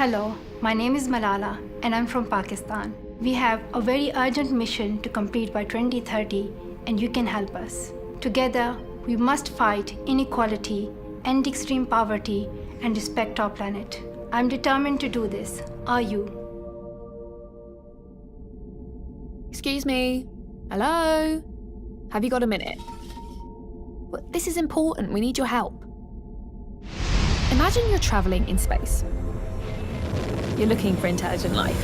Hello, my name is Malala and I'm from Pakistan. We have a very urgent mission to complete by 2030 and you can help us. Together, we must fight inequality, end extreme poverty and respect our planet. I'm determined to do this. Are you? Excuse me. Hello? Have you got a minute? Well, this is important. We need your help. Imagine you're travelling in space. You're looking for intelligent life.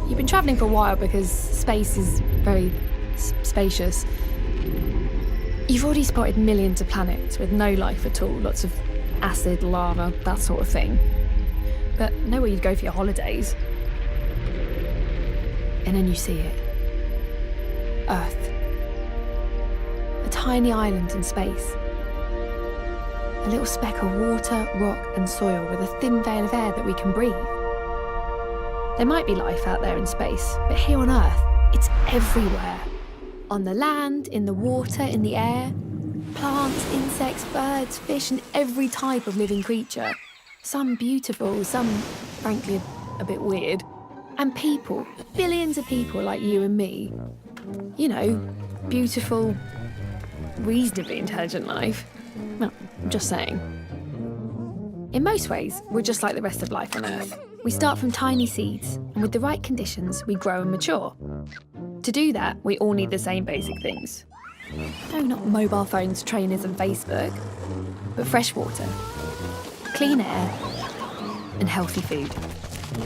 You've been travelling for a while because space is very spacious. You've already spotted millions of planets with no life at all, lots of acid, lava, that sort of thing. But nowhere you'd go for your holidays. And then you see it. Earth. A tiny island in space. A little speck of water, rock and soil with a thin veil of air that we can breathe. There might be life out there in space, but here on Earth, it's everywhere. On the land, in the water, in the air. Plants, insects, birds, fish and every type of living creature. Some beautiful, some, frankly, a bit weird. And people, billions of people like you and me. You know, beautiful, reasonably intelligent life. Well, I'm just saying. In most ways, we're just like the rest of life on Earth. We start from tiny seeds, and with the right conditions, we grow and mature. To do that, we all need the same basic things. No, not mobile phones, trainers and Facebook, but fresh water, clean air, and healthy food.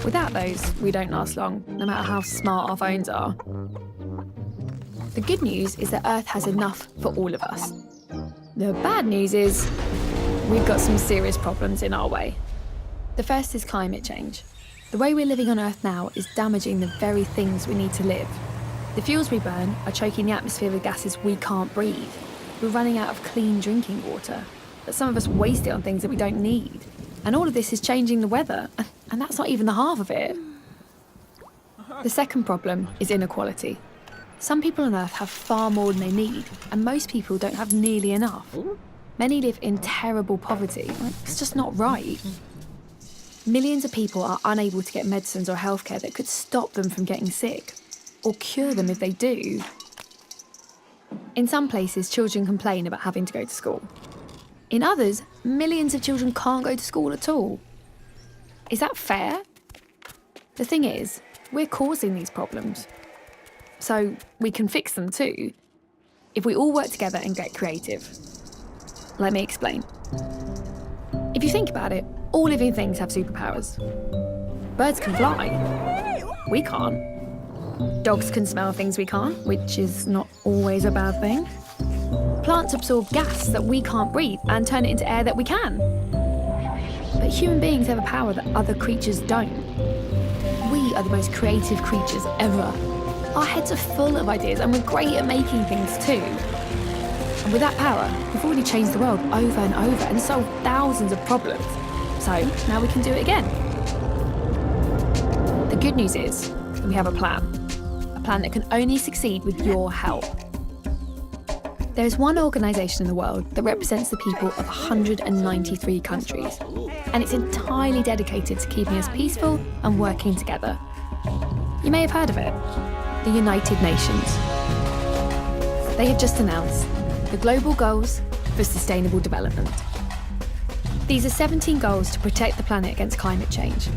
Without those, we don't last long, no matter how smart our phones are. The good news is that Earth has enough for all of us. The bad news is we've got some serious problems in our way. The first is climate change. The way we're living on Earth now is damaging the very things we need to live. The fuels we burn are choking the atmosphere with gases we can't breathe. We're running out of clean drinking water, but some of us waste it on things that we don't need. And all of this is changing the weather, and that's not even the half of it. The second problem is inequality. Some people on Earth have far more than they need, and most people don't have nearly enough. Many live in terrible poverty. It's just not right. Millions of people are unable to get medicines or healthcare that could stop them from getting sick, or cure them if they do. In some places, children complain about having to go to school. In others, millions of children can't go to school at all. Is that fair? The thing is, we're causing these problems. So we can fix them too, if we all work together and get creative. Let me explain. If you think about it, all living things have superpowers. Birds can fly. We can't. Dogs can smell things we can't, which is not always a bad thing. Plants absorb gas that we can't breathe and turn it into air that we can. But human beings have a power that other creatures don't. We are the most creative creatures ever. Our heads are full of ideas and we're great at making things too. And with that power, we've already changed the world over and over and solved thousands of problems. So now we can do it again. The good news is we have a plan that can only succeed with your help. There is one organisation in the world that represents the people of 193 countries, and it's entirely dedicated to keeping us peaceful and working together. You may have heard of it, the United Nations. They have just announced the Global Goals for Sustainable Development. These are 17 goals to protect the planet against climate change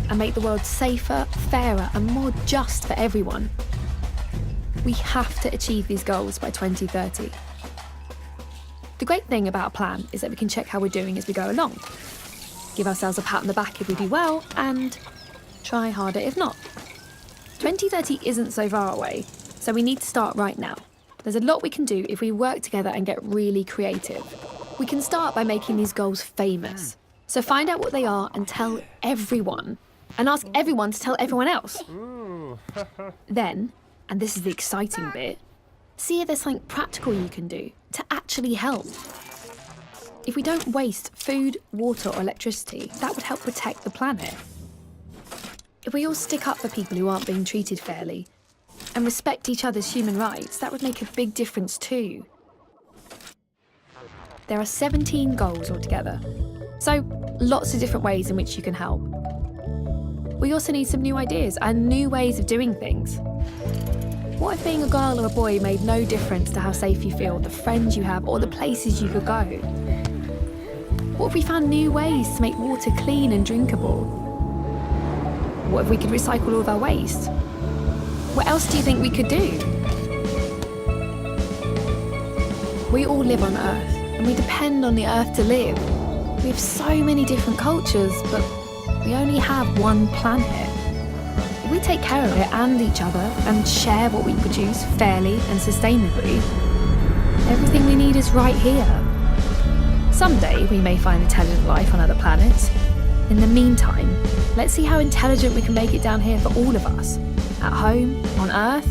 and make the world safer, fairer and more just for everyone. We have to achieve these goals by 2030. The great thing about a plan is that we can check how we're doing as we go along, give ourselves a pat on the back if we do well, and try harder if not. 2030 isn't so far away, so we need to start right now. There's a lot we can do if we work together and get really creative. We can start by making these goals famous. So find out what they are and tell everyone, and ask everyone to tell everyone else. Then, and this is the exciting bit, see if there's something practical you can do to actually help. If we don't waste food, water or electricity, that would help protect the planet. If we all stick up for people who aren't being treated fairly and respect each other's human rights, that would make a big difference too. There are 17 goals altogether, so lots of different ways in which you can help. We also need some new ideas and new ways of doing things. What if being a girl or a boy made no difference to how safe you feel, the friends you have, or the places you could go? What if we found new ways to make water clean and drinkable? What if we could recycle all of our waste? What else do you think we could do? We all live on Earth, and we depend on the Earth to live. We have so many different cultures, but we only have one planet. If we take care of it and each other and share what we produce fairly and sustainably, everything we need is right here. Someday we may find intelligent life on other planets. In the meantime, let's see how intelligent we can make it down here for all of us. At home, on Earth,